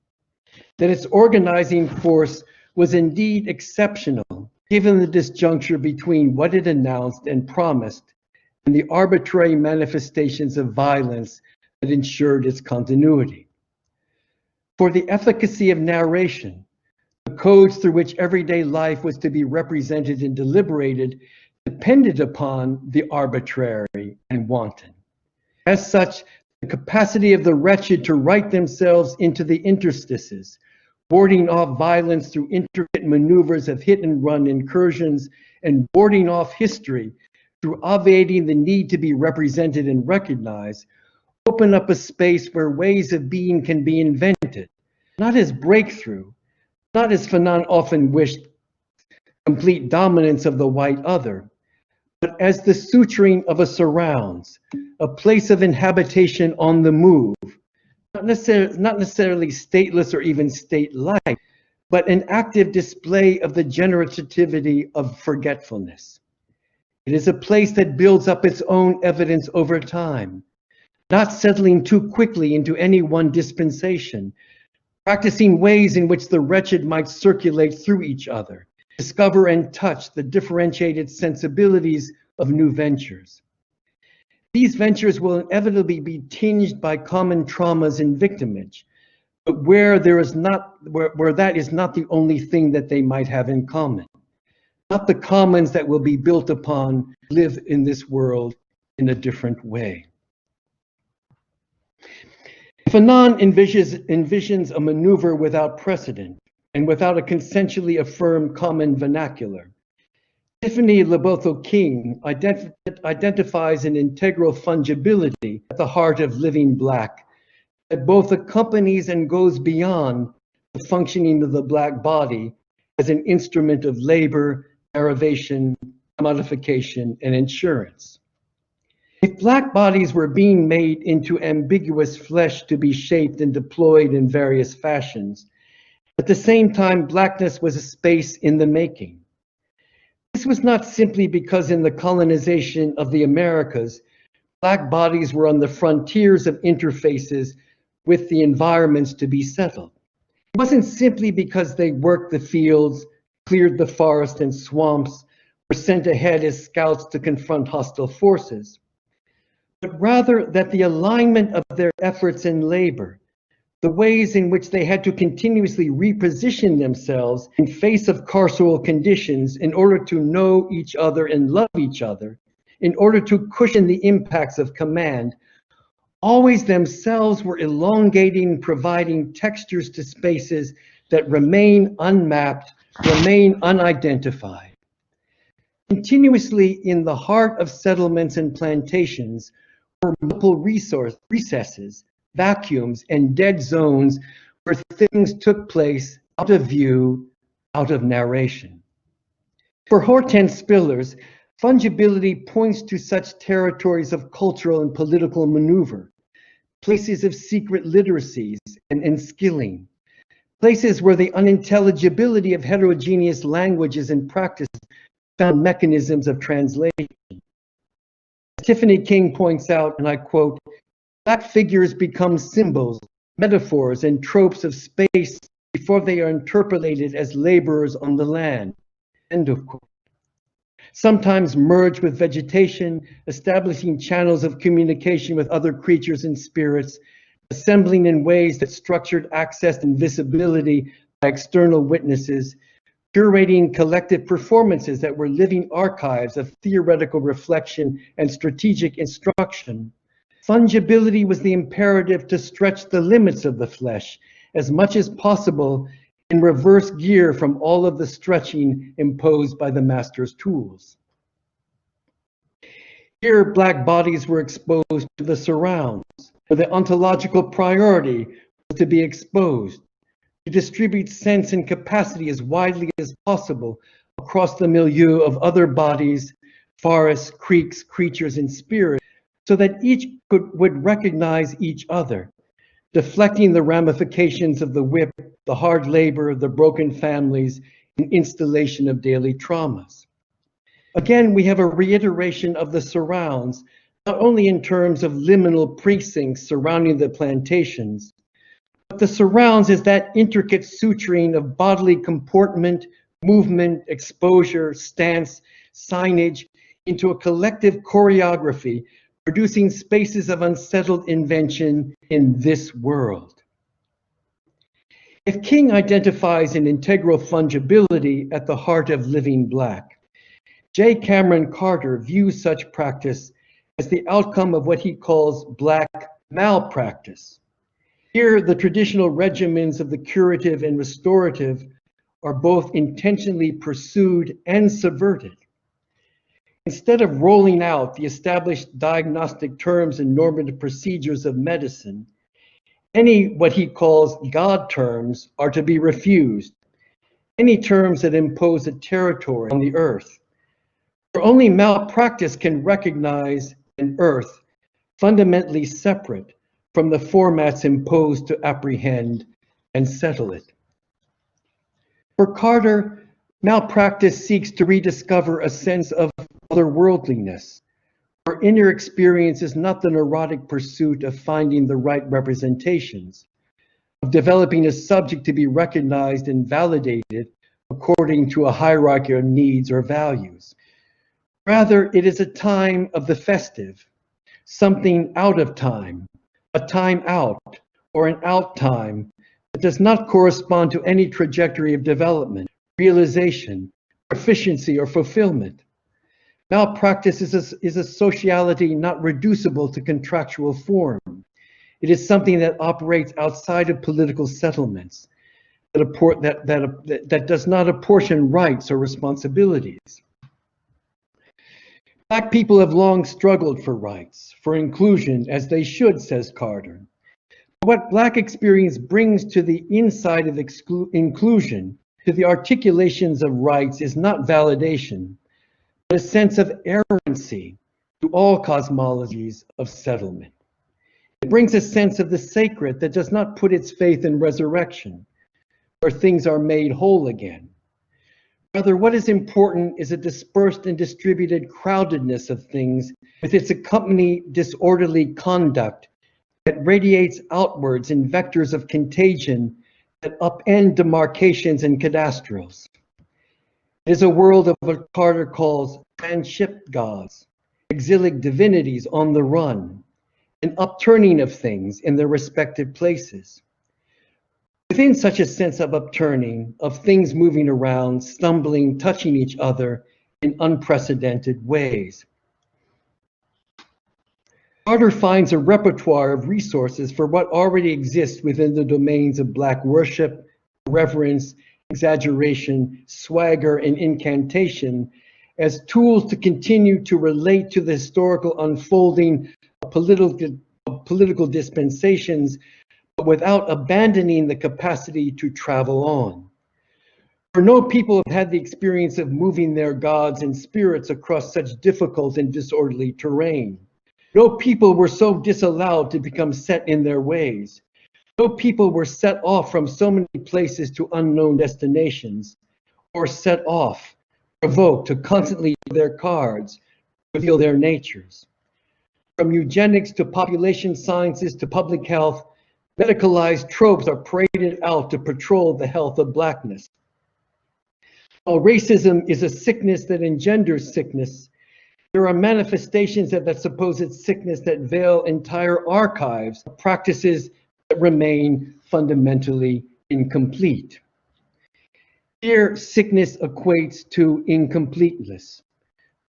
Speaker 1: That its organizing force was indeed exceptional, given the disjuncture between what it announced and promised and the arbitrary manifestations of violence that ensured its continuity. For the efficacy of narration, the codes through which everyday life was to be represented and deliberated depended upon the arbitrary and wanton. As such, the capacity of the wretched to write themselves into the interstices, warding off violence through intricate maneuvers of hit-and-run incursions, and warding off history through obviating the need to be represented and recognized, open up a space where ways of being can be invented, not as breakthrough, not as Fanon often wished, complete dominance of the white other, but as the suturing of a surrounds, a place of inhabitation on the move, not necessarily stateless or even state-like, but an active display of the generativity of forgetfulness. It is a place that builds up its own evidence over time, not settling too quickly into any one dispensation, practicing ways in which the wretched might circulate through each other, discover and touch the differentiated sensibilities of new ventures. These ventures will inevitably be tinged by common traumas and victimage, but where that is not the only thing that they might have in common, not the commons that will be built upon live in this world in a different way. Fanon envisions a maneuver without precedent and without a consensually affirmed common vernacular. Tiffany Lebothel King identifies an integral fungibility at the heart of living Black that both accompanies and goes beyond the functioning of the Black body as an instrument of labor, derivation, commodification, and insurance. If Black bodies were being made into ambiguous flesh to be shaped and deployed in various fashions, at the same time, Blackness was a space in the making. This was not simply because in the colonization of the Americas, Black bodies were on the frontiers of interfaces with the environments to be settled. It wasn't simply because they worked the fields, cleared the forest and swamps, were sent ahead as scouts to confront hostile forces, but rather that the alignment of their efforts and labor, the ways in which they had to continuously reposition themselves in face of carceral conditions in order to know each other and love each other, in order to cushion the impacts of command, always themselves were elongating, providing textures to spaces that remain unmapped, remain unidentified. Continuously in the heart of settlements and plantations were multiple recesses, vacuums, and dead zones where things took place out of view, out of narration. For Hortense Spillers, fungibility points to such territories of cultural and political maneuver, places of secret literacies and skilling, places where the unintelligibility of heterogeneous languages and practices found mechanisms of translation. As Tiffany King points out, and I quote, Black figures become symbols, metaphors, and tropes of space before they are interpolated as laborers on the land. End of quote. Sometimes merge with vegetation, establishing channels of communication with other creatures and spirits, assembling in ways that structured access and visibility by external witnesses, curating collective performances that were living archives of theoretical reflection and strategic instruction. Fungibility was the imperative to stretch the limits of the flesh as much as possible in reverse gear from all of the stretching imposed by the master's tools. Here, Black bodies were exposed to the surrounds, where the ontological priority was to be exposed, to distribute sense and capacity as widely as possible across the milieu of other bodies, forests, creeks, creatures, and spirits, so that each would recognize each other, deflecting the ramifications of the whip, the hard labor, the broken families, and installation of daily traumas. Again, we have a reiteration of the surrounds, not only in terms of liminal precincts surrounding the plantations, but the surrounds is that intricate suturing of bodily comportment, movement, exposure, stance, signage into a collective choreography, producing spaces of unsettled invention in this world. If King identifies an integral fungibility at the heart of living Black, J. Cameron Carter views such practice as the outcome of what he calls Black malpractice. Here, the traditional regimens of the curative and restorative are both intentionally pursued and subverted. Instead of rolling out the established diagnostic terms and normative procedures of medicine, any what he calls God terms are to be refused, any terms that impose a territory on the earth. For only malpractice can recognize an earth fundamentally separate from the formats imposed to apprehend and settle it. For Carter, malpractice seeks to rediscover a sense of otherworldliness, where inner experience is not the neurotic pursuit of finding the right representations, of developing a subject to be recognized and validated according to a hierarchy of needs or values. Rather, it is a time of the festive, something out of time, a time out, or an out time that does not correspond to any trajectory of development, realization, efficiency, or fulfillment. Malpractice is a sociality not reducible to contractual form. It is something that operates outside of political settlements, that does not apportion rights or responsibilities. Black people have long struggled for rights, for inclusion, as they should, says Carter. What Black experience brings to the inside of inclusion, to the articulations of rights, is not validation, a sense of errancy to all cosmologies of settlement. It brings a sense of the sacred that does not put its faith in resurrection, where things are made whole again. Rather, what is important is a dispersed and distributed crowdedness of things with its accompanying disorderly conduct that radiates outwards in vectors of contagion that upend demarcations and cadastrals. It is a world of what Carter calls transshipped gods, exilic divinities on the run, an upturning of things in their respective places. Within such a sense of upturning, of things moving around, stumbling, touching each other in unprecedented ways, Carter finds a repertoire of resources for what already exists within the domains of Black worship, reverence, exaggeration, swagger, and incantation as tools to continue to relate to the historical unfolding of political dispensations, but without abandoning the capacity to travel on. For no people have had the experience of moving their gods and spirits across such difficult and disorderly terrain. No people were so disallowed to become set in their ways. No people were set off from so many places to unknown destinations, or set off, provoked to constantly their cards, reveal their natures. From eugenics to population sciences to public health, medicalized tropes are paraded out to patrol the health of Blackness. While racism is a sickness that engenders sickness, there are manifestations of that supposed sickness that veil entire archives of practices that remain fundamentally incomplete. Here, sickness equates to incompleteness,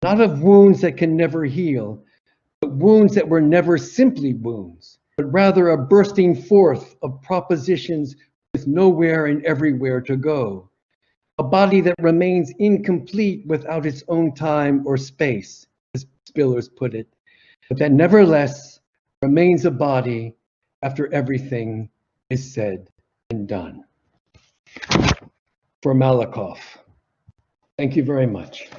Speaker 1: not of wounds that can never heal, but wounds that were never simply wounds, but rather a bursting forth of propositions with nowhere and everywhere to go. A body that remains incomplete without its own time or space, as Spillers put it, but that nevertheless remains a body after everything is said and done. For Malakoff. Thank you very much.